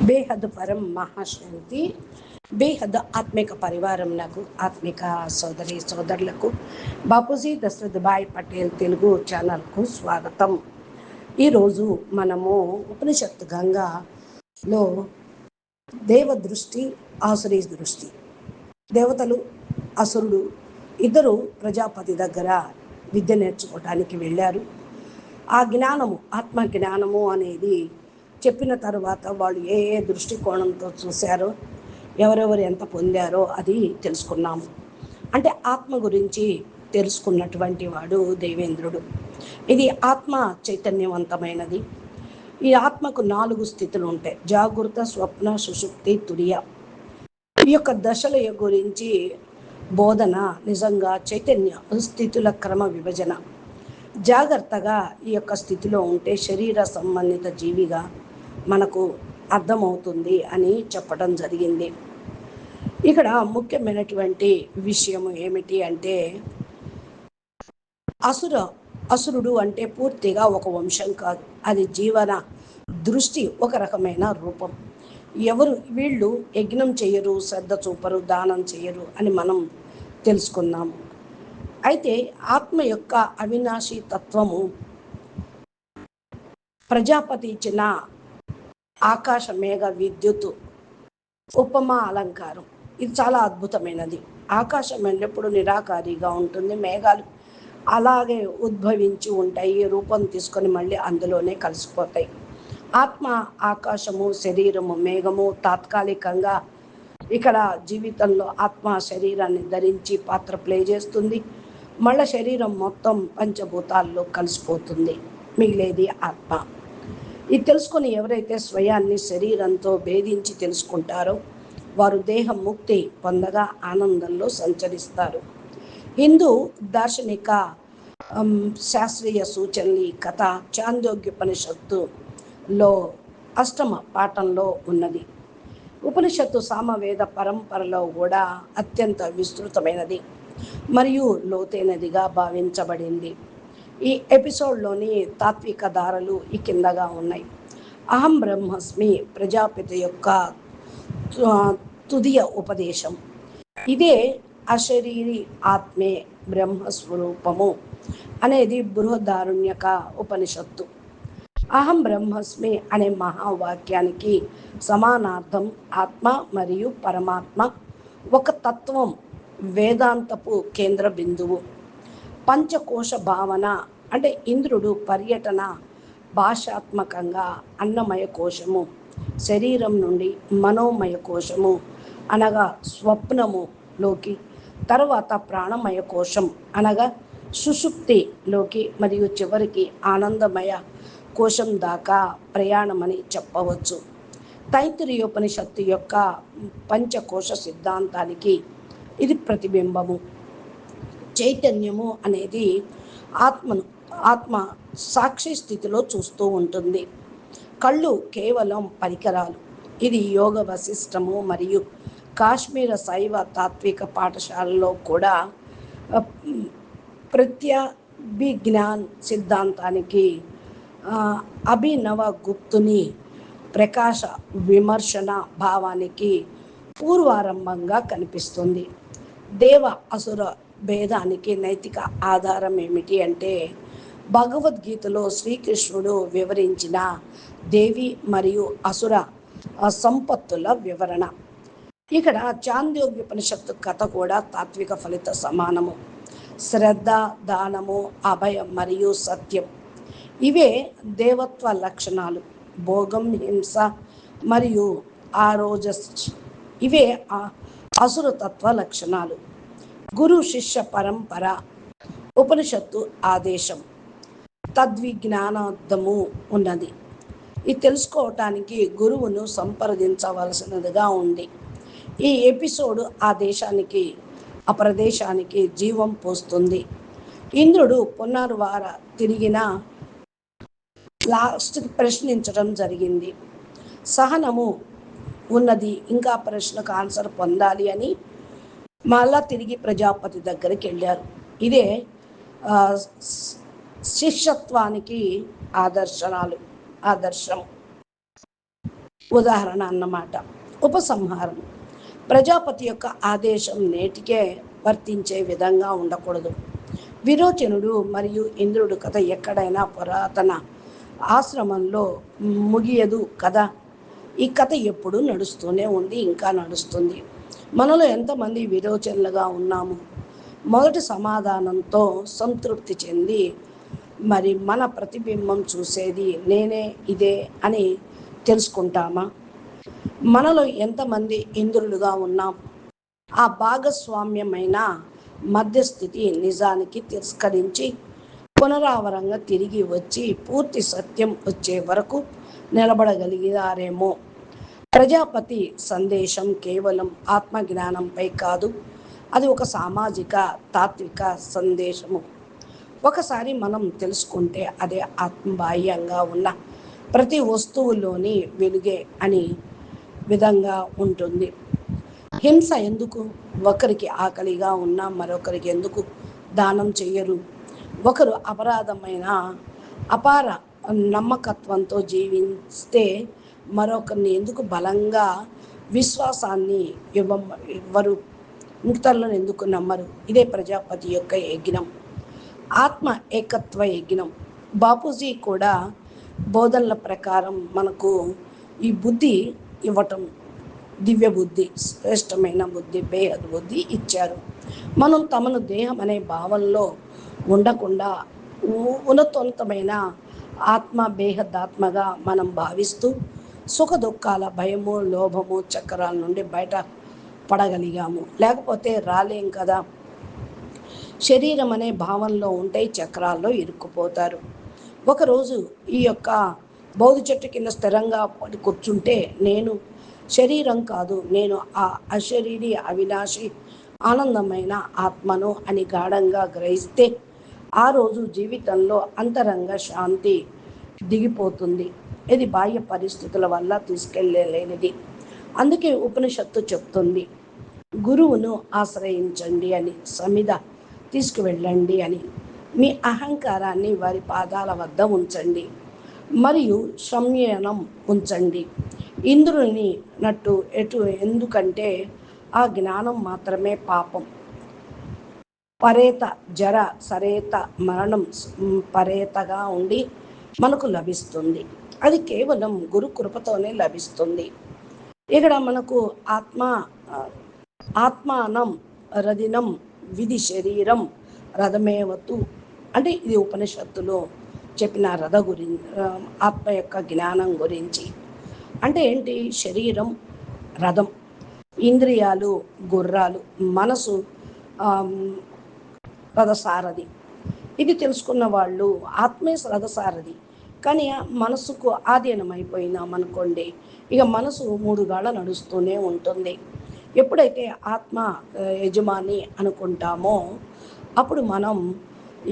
బేహద్ పరం మహాశాంతి. బేహద్ ఆత్మిక పరివారం నాకు ఆత్మిక సోదరులకు బాపూజీ దశరథ్ భాయ్ పటేల్ తెలుగు ఛానల్కు స్వాగతం. ఈరోజు మనము ఉపనిషత్తు గంగాలో దేవ దృష్టి, ఆసురీ దృష్టి, దేవతలు అసురుడు ఇద్దరు ప్రజాపతి దగ్గర విద్య నేర్చుకోవటానికి వెళ్ళారు. ఆ జ్ఞానము, ఆత్మ జ్ఞానము అనేది చెప్పిన తర్వాత వాళ్ళు ఏ ఏ దృష్టికోణంతో చూశారో, ఎవరెవరు ఎంత పొందారో అది తెలుసుకున్నాము. అంటే ఆత్మ గురించి తెలుసుకున్నటువంటి వాడు దేవేంద్రుడు. ఇది ఆత్మ చైతన్యవంతమైనది. ఈ ఆత్మకు 4 స్థితులు ఉంటాయి: జాగృత, స్వప్న, సుషుప్తి, తురియ. ఈ యొక్క దశల గురించి బోధన నిజంగా చైతన్య స్థితుల క్రమ విభజన. జాగ్రత్తగా ఈ యొక్క స్థితిలో ఉంటే శరీర సంబంధిత జీవిగా మనకు అర్థమవుతుంది అని చెప్పడం జరిగింది. ఇక్కడ ముఖ్యమైనటువంటి విషయం ఏమిటి అంటే, అసురుడు అంటే పూర్తిగా ఒక వంశం కాదు, అది జీవన దృష్టి, ఒక రకమైన రూపం. వీళ్ళు యజ్ఞం చేయరు, శ్రద్ధ చూపరు, దానం చేయరు అని మనం తెలుసుకున్నాము. అయితే ఆత్మ యొక్క అవినాశీ తత్వము ప్రజాపతి ఇచ్చిన ఆకాశ మేఘ విద్యుత్ ఉపమా అలంకారం, ఇది చాలా అద్భుతమైనది. ఆకాశం ఎల్లప్పుడూ నిరాకారిగా ఉంటుంది, మేఘాలు అలాగే ఉద్భవించి ఉంటాయి, రూపం తీసుకొని మళ్ళీ అందులోనే కలిసిపోతాయి. ఆత్మ ఆకాశము, శరీరము మేఘము. తాత్కాలికంగా ఇక్కడ జీవితంలో ఆత్మ శరీరాన్ని ధరించి పాత్ర ప్లే చేస్తుంది, మళ్ళీ శరీరం మొత్తం పంచభూతాల్లో కలిసిపోతుంది, మిగిలేది ఆత్మ. ఇది తెలుసుకొని ఎవరైతే స్వయాన్ని శరీరంతో భేదించి తెలుసుకుంటారో వారు దేహం ముక్తి పొందగా ఆనందంలో సంచరిస్తారు. హిందూ దార్శనిక శాస్త్రీయ సూచనలు ఈ కథ చాందోగ్యోపనిషత్తులో 8వ పాఠంలో ఉన్నది. ఉపనిషత్తు సామవేద పరంపరలో కూడా అత్యంత విస్తృతమైనది మరియు లోతైనదిగా భావించబడింది. ఈ ఎపిసోడ్లోని తాత్విక ధారలు ఈ కిందగా ఉన్నాయి. అహం బ్రహ్మస్మి ప్రజాపతి యొక్క తుదియ ఉపదేశం. ఇదే అశరీరి ఆత్మే బ్రహ్మస్వరూపము అనేది బృహదారణ్యక ఉపనిషత్తు. అహం బ్రహ్మస్మి అనే మహావాక్యానికి సమానార్థం ఆత్మ మరియు పరమాత్మ ఒక తత్వం, వేదాంతపు కేంద్ర బిందువు. పంచకోశ భావన అంటే ఇంద్రుడు పర్యటన భాషాత్మకంగా అన్నమయ కోశము, శరీరం నుండి మనోమయ కోశము అనగా స్వప్నములోకి, తర్వాత ప్రాణమయ కోశం అనగా సుషుప్తిలోకి, మరియు చివరికి ఆనందమయ కోశం దాకా ప్రయాణమని చెప్పవచ్చు. తైత్తిరీయోపనిషత్తు యొక్క పంచకోశ సిద్ధాంతానికి ఇది ప్రతిబింబము. చైతన్యము అనేది ఆత్మ సాక్షి స్థితిలో చూస్తూ ఉంటుంది. కళ్ళు కేవలం పరికరాలు. ఇది యోగ వశిష్టము మరియు కాశ్మీర శైవ తాత్విక పాఠశాలలో కూడా ప్రత్యభిజ్ఞాన్ సిద్ధాంతానికి అభినవ గుప్తుని ప్రకాశ విమర్శన భావానికి పూర్వారంభంగా కనిపిస్తుంది. దేవ అసుర భేదానికి నైతిక ఆధారం ఏమిటి అంటే, భగవద్గీతలో శ్రీకృష్ణుడు వివరించిన దేవి మరియు అసుర సంపత్తుల వివరణ. ఇక్కడ చాందోగ్యోపనిషత్తు కథ కూడా తాత్విక ఫలిత సమానము. శ్రద్ధ, దానము, అభయం మరియు సత్యం ఇవే దేవత్వ లక్షణాలు. భోగం, హింస మరియు ఆరోజస్ ఇవే అసురతత్వ లక్షణాలు. గురు శిష్య పరంపర ఉపనిషత్తు ఆదేశం తద్విజ్ఞానార్థము ఉన్నది. ఇది తెలుసుకోవటానికి గురువును సంప్రదించవలసినదిగా ఉంది. ఈ ఎపిసోడ్ ఆ దేశానికి ఆ ప్రదేశానికి జీవం పోస్తుంది. ఇంద్రుడు పునర్వార తిరిగిన లాస్ట్ ప్రశ్నించడం జరిగింది. సహనము ఉన్నది, ఇంకా ప్రశ్నకు ఆన్సర్ పొందాలి అని మళ్ళా తిరిగి ప్రజాపతి దగ్గరికి వెళ్ళారు. ఇదే శిష్యత్వానికి ఆదర్శం. ఉదాహరణ అన్నమాట. ఉపసంహారం. ప్రజాపతి యొక్క ఆదేశం నేటికే వర్తించే విధంగా ఉండకూడదు. విరోచనుడు మరియు ఇంద్రుడు కథ ఎక్కడైనా పురాతన ఆశ్రమంలో ముగియదు కదా. ఈ కథ ఎప్పుడూ నడుస్తూనే ఉంది, ఇంకా నడుస్తుంది. మనలో ఎంతమంది విరోచనులుగా ఉన్నాము? మొదటి సమాధానంతో సంతృప్తి చెంది మరి మన ప్రతిబింబం చూసేది నేనే, ఇదే అని తెలుసుకుంటామా? మనలో ఎంతమంది ఇంద్రులుగా ఉన్నాం? ఆ భాగస్వామ్యమైన మధ్యస్థితి నిజానికి తిరస్కరించి పునరావరంగా తిరిగి వచ్చి పూర్తి సత్యం వచ్చే వరకు నిలబడగలిగారేమో. ప్రజాపతి సందేశం కేవలం ఆత్మజ్ఞానంపై కాదు, అది ఒక సామాజిక తాత్విక సందేశము. ఒకసారి మనం తెలుసుకుంటే అదే ఆత్మబాహ్యంగా ఉన్న ప్రతి వస్తువులోని వెలుగే అని విధంగా ఉంటుంది. హింస ఎందుకు? ఒకరికి ఆకలిగా ఉన్నా మరొకరికి ఎందుకు దానం చెయ్యరు? ఒకరు అపరాధమైన అపార నమ్మకత్వంతో జీవిస్తే మరొకరిని ఎందుకు బలంగా విశ్వాసాన్ని ఇవ్వరు? ఇతరులను ఎందుకు నమ్మరు? ఇదే ప్రజాపతి యొక్క యజ్ఞం, ఆత్మ ఏకత్వ యజ్ఞం. బాపూజీ కూడా బోధనల ప్రకారం మనకు ఈ బుద్ధి ఇవ్వటం, దివ్య బుద్ధి, శ్రేష్టమైన బుద్ధి, బేహద్ బుద్ధి ఇచ్చారు. మనం తమను దేహం అనే భావంలో ఉండకుండా ఉన్నతోన్నతమైన ఆత్మ, బేహదాత్మగా మనం భావిస్తూ సుఖ దుఃఖాల భయము, లోభము, చక్రాల నుండి బయట పడగలిగాము. లేకపోతే రాలేం కదా. శరీరం అనే భావంలో ఉంటే చక్రాల్లో ఇరుక్కుపోతారు. ఒకరోజు ఈ యొక్క బౌద్ధ చెట్టు కింద స్థిరంగా పడి కూర్చుంటే నేను శరీరం కాదు, నేను ఆ అశరీరి అవినాశి ఆనందమైన ఆత్మను అని గాఢంగా గ్రహిస్తే ఆ రోజు జీవితంలో అంతరంగ శాంతి దిగిపోతుంది. ఇది బాహ్య పరిస్థితుల వల్ల తీసుకెళ్ళలేనిది. అందుకే ఉపనిషత్తు చెప్తుంది, గురువును ఆశ్రయించండి అని, సమిధ తీసుకువెళ్ళండి అని. మీ అహంకారాన్ని వారి పాదాల వద్ద ఉంచండి మరియు సంయమనం ఉంచండి. ఇంద్రుని నట్టు ఎందుకంటే ఆ జ్ఞానం మాత్రమే పాపం పరేత, జర సరేత, మరణం పరేతగా ఉండి మనకు లభిస్తుంది. అది కేవలం గురు కృపతోనే లభిస్తుంది. ఇక్కడ మనకు ఆత్మానం రదినం విధి శరీరం రథమేవతు అంటే ఇది ఉపనిషత్తులో చెప్పిన రథ గురించి, ఆత్మ యొక్క జ్ఞానం గురించి. అంటే ఏంటి? శరీరం రథం, ఇంద్రియాలు గుర్రాలు, మనసు రథసారథి. ఇది తెలుసుకున్న వాళ్ళు ఆత్మే రథసారథి. కానీ మనసుకు ఆధీనం అయిపోయినామనుకోండి, ఇక మనసు మూడుగాళ్ళ నడుస్తూనే ఉంటుంది. ఎప్పుడైతే ఆత్మ యజమాని అనుకుంటామో అప్పుడు మనం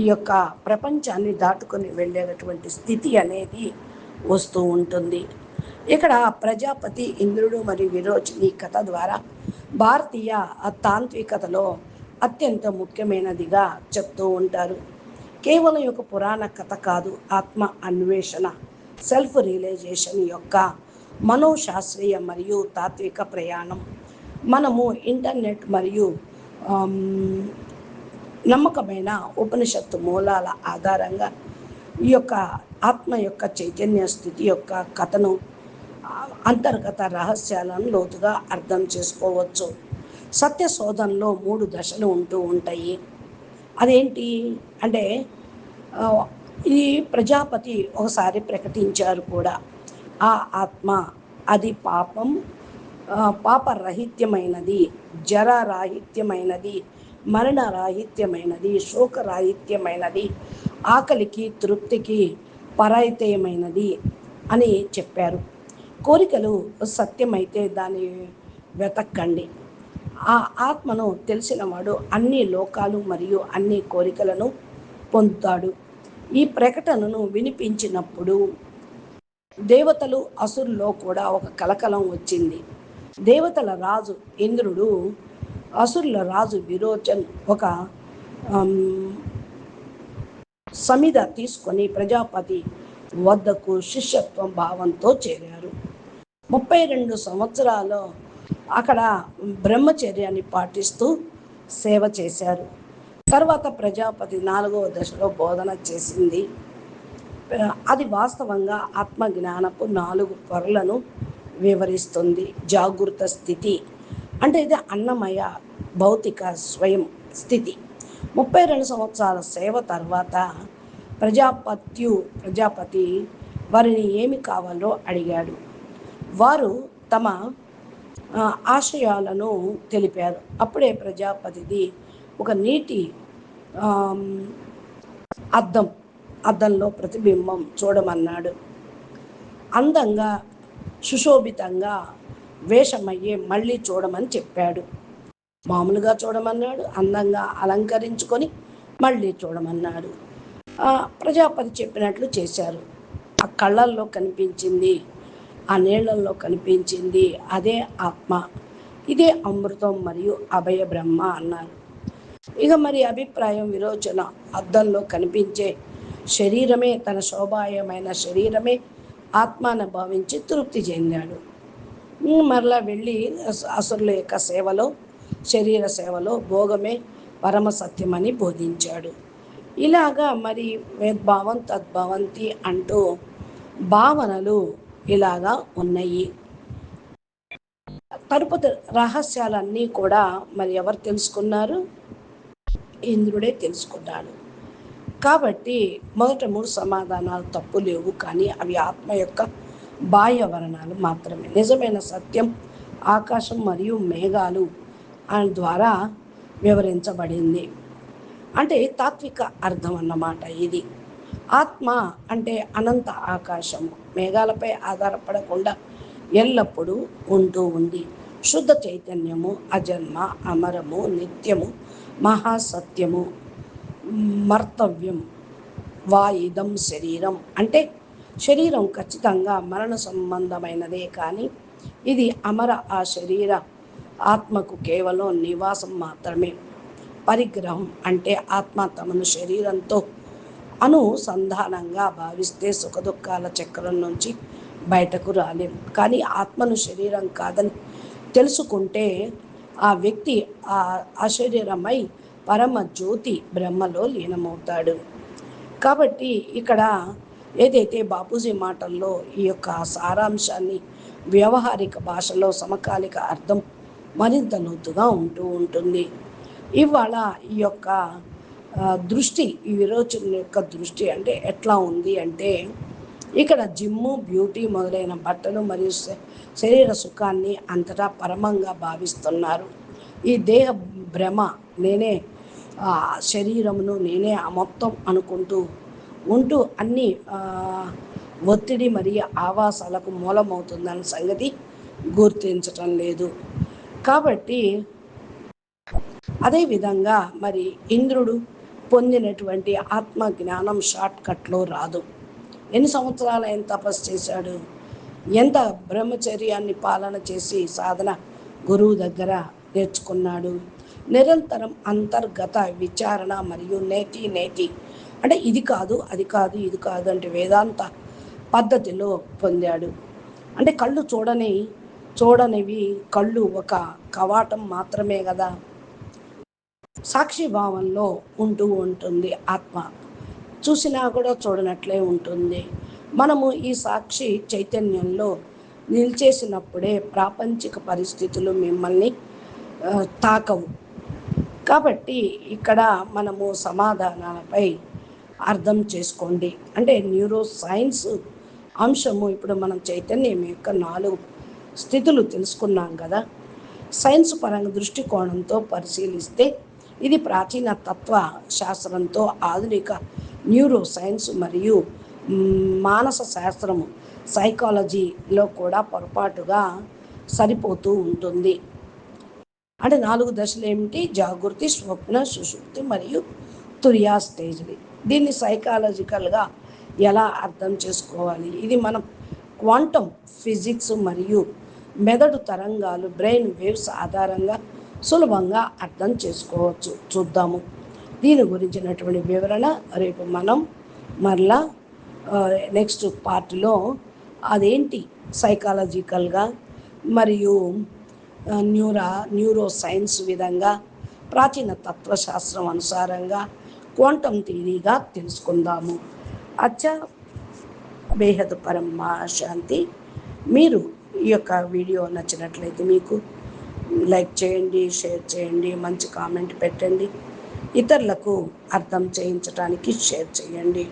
ఈ యొక్క ప్రపంచాన్ని దాటుకొని వెళ్ళేటటువంటి స్థితి అనేది వస్తూ ఉంటుంది. ఇక్కడ ప్రజాపతి, ఇంద్రుడు మరియు విరోచని కథ ద్వారా భారతీయ తాంత్వికతలో అత్యంత ముఖ్యమైనదిగా చెప్తూ ఉంటారు. కేవలం ఒక పురాణ కథ కాదు, ఆత్మ అన్వేషణ, సెల్ఫ్ రియలైజేషన్ యొక్క మనోశాస్త్రీయ మరియు తాత్విక ప్రయాణం. మనము ఇంటర్నెట్ మరియు నమ్మకమైన ఉపనిషత్తు మూలాల ఆధారంగా ఈ యొక్క ఆత్మ యొక్క చైతన్య స్థితి యొక్క కథను, అంతర్గత రహస్యాలను లోతుగా అర్థం చేసుకోవచ్చు. సత్య శోధనలో 3 దశలు ఉంటూ ఉంటాయి. అదేంటి అంటే ఈ ప్రజాపతి ఒకసారి ప్రకటించారు కూడా, ఆ ఆత్మ అది పాపరాహిత్యమైనది, జరారాహిత్యమైనది, మరణరాహిత్యమైనది, శోకరాహిత్యమైనది, ఆకలికి తృప్తికి పరాయితయమైనది అని చెప్పారు. కోరికలు సత్యమైతే దాన్ని వెతక్కండి. ఆ ఆత్మను తెలిసినవాడు అన్ని లోకాలు మరియు అన్ని కోరికలను పొందుతాడు. ఈ ప్రకటనను వినిపించినప్పుడు దేవతలు, అసురుల్లో కూడా ఒక కలకలం వచ్చింది. దేవతల రాజు ఇంద్రుడు, అసురుల రాజు విరోచన్ ఒక సమిధ తీసుకొని ప్రజాపతి వద్దకు శిష్యత్వం భావంతో చేరారు. 32 సంవత్సరాలు అక్కడ బ్రహ్మచర్యాన్ని పాటిస్తూ సేవ చేశారు. తర్వాత ప్రజాపతి 4వ దశలో బోధన చేసింది. అది వాస్తవంగా ఆత్మజ్ఞానపు 4 పొరలను వివరిస్తుంది. జాగృత స్థితి అంటే ఇది అన్నమయ భౌతిక స్వయం స్థితి. 32 సంవత్సరాల సేవ తర్వాత ప్రజాపతి వారిని ఏమి కావాలో అడిగాడు. వారు తమ ఆశయాలను తెలిపారు. అప్పుడే ప్రజాపతిది ఒక నీటి అద్దంలో ప్రతిబింబం చూడమన్నాడు. అందంగా సుశోభితంగా వేషమయ్యే మళ్ళీ చూడమని చెప్పాడు. మామూలుగా చూడమన్నాడు, అందంగా అలంకరించుకొని మళ్ళీ చూడమన్నాడు. ప్రజాపతి చెప్పినట్లు చేశారు. ఆ కళ్ళల్లో కనిపించింది, ఆ నీళ్లలో కనిపించింది అదే ఆత్మ, ఇదే అమృతం మరియు అభయ బ్రహ్మ అన్నారు. ఇక మరి అభిప్రాయం విరోచన, అద్దంలో కనిపించే శరీరమే తన శోభాయమైన శరీరమే ఆత్మను భావించి తృప్తి చెందాడు. మరలా వెళ్ళి అసురుల యొక్క సేవలో, శరీర సేవలో భోగమే పరమ సత్యమని బోధించాడు. ఇలాగా మరి వేద్భావం తద్భవంతి అంటూ భావనలు ఇలాగా ఉన్నాయి. తరుపతి రహస్యాలన్నీ కూడా మరి ఎవరు తెలుసుకున్నారు? ఇంద్రుడే తెలుసుకున్నాడు. కాబట్టి మొదట 3 సమాధానాలు తప్పు లేవు, కానీ అవి ఆత్మ యొక్క బాహ్య వర్ణాలు మాత్రమే. నిజమైన సత్యం ఆకాశం మరియు మేఘాలు ద్వారా వివరించబడింది. అంటే తాత్విక అర్థం అన్నమాట ఇది. ఆత్మ అంటే అనంత ఆకాశము, మేఘాలపై ఆధారపడకుండా ఎల్లప్పుడూ ఉంటూ ఉంది. శుద్ధ చైతన్యము, అజన్మ, అమరము, నిత్యము, మహాసత్యము, మర్తవ్యం. వాయిదం శరీరం అంటే శరీరం ఖచ్చితంగా మరణ సంబంధమైనదే, కానీ ఇది అమర. ఆ శరీర ఆత్మకు కేవలం నివాసం మాత్రమే. పరిగ్రహం అంటే ఆత్మ తమను శరీరంతో అనుసంధానంగా భావిస్తే సుఖదుఖాల చక్రం నుంచి బయటకు రాలేం. కానీ ఆత్మను శరీరం కాదని తెలుసుకుంటే ఆ వ్యక్తి అశరీరమై పరమ జ్యోతి బ్రహ్మలో లీనమవుతాడు. కాబట్టి ఇక్కడ ఏదైతే బాపూజీ మాటల్లో ఈ యొక్క సారాంశాన్ని వ్యవహారిక భాషలో సమకాలిక అర్థం మరింత లోతుగా ఉంటుంది. ఇవాళ ఈ యొక్క దృష్టి, ఈ విరోచన యొక్క దృష్టి అంటే ఎట్లా ఉంది అంటే, ఇక్కడ జిమ్ము, బ్యూటీ మొదలైన బట్టలు మరియు శరీర సుఖాన్ని అంతటా పరమంగా భావిస్తున్నారు. ఈ దేహ భ్రమ, నేనే శరీరమును, నేనే మొత్తం అనుకుంటూ ఉంటూ అన్ని ఒత్తిడి మరియు ఆవాసాలకు మూలమవుతుందన్న సంగతి గుర్తించటం లేదు. కాబట్టి అదేవిధంగా మరి ఇంద్రుడు పొందినటువంటి ఆత్మ జ్ఞానం షార్ట్ కట్లో రాదు. ఎన్ని సంవత్సరాలు ఆయన తపస్సు చేశాడు, ఎంత బ్రహ్మచర్యాన్ని పాలన చేసి సాధన గురువు దగ్గర నేర్చుకున్నాడు. నిరంతరం అంతర్గత విచారణ మరియు నేతి అంటే ఇది కాదు, అది కాదు, ఇది కాదు అంటే వేదాంత పద్ధతిలో పొందాడు. అంటే కళ్ళు చూడనివి కళ్ళు ఒక కవాటం మాత్రమే కదా. సాక్షి భావంలో ఉంటుంది ఆత్మ, చూసినా కూడా చూడనట్లే ఉంటుంది. మనము ఈ సాక్షి చైతన్యంలో నిలిచేసినప్పుడే ప్రాపంచిక పరిస్థితులు మిమ్మల్ని తాకవు. కాబట్టి ఇక్కడ మనము సమాధానాలపై అర్థం చేసుకోండి. అంటే న్యూరో సైన్స్ అంశము, ఇప్పుడు మనం చైతన్యం యొక్క 4 స్థితులు తెలుసుకున్నాం కదా. సైన్స్ పరంగా దృష్టికోణంతో పరిశీలిస్తే ఇది ప్రాచీన తత్వ శాస్త్రంతో ఆధునిక న్యూరో సైన్స్ మరియు మానస శాస్త్రము సైకాలజీలో కూడా పొరపాటుగా సరిపోతూ ఉంటుంది. అంటే 4 దశలు ఏమిటి? జాగృతి, స్వప్న, సుషుప్తి మరియు తురియా స్టేజ్లు. దీన్ని సైకాలజికల్గా ఎలా అర్థం చేసుకోవాలి? ఇది మనం క్వాంటమ్ ఫిజిక్స్ మరియు మెదడు తరంగాలు, బ్రెయిన్ వేవ్స్ ఆధారంగా సులభంగా అర్థం చేసుకోవచ్చు. చూద్దాము దీని గురించినటువంటి వివరణ రేపు మనం మరలా నెక్స్ట్ పార్ట్లో అదేంటి సైకాలజికల్గా మరియు న్యూరో సైన్స్ విధంగా ప్రాచీన తత్వశాస్త్రం అనుసారంగా క్వాంటమ్ థియరీగా తెలుసుకుందాము. అచ్చా బేహద్ పరమ శాంతి. మీరు ఈ యొక్క వీడియో నచ్చినట్లయితే మీకు లైక్ చేయండి, షేర్ చేయండి, మంచి కామెంట్ పెట్టండి, ఇతరులకు అర్థం చేయించడానికి షేర్ చేయండి.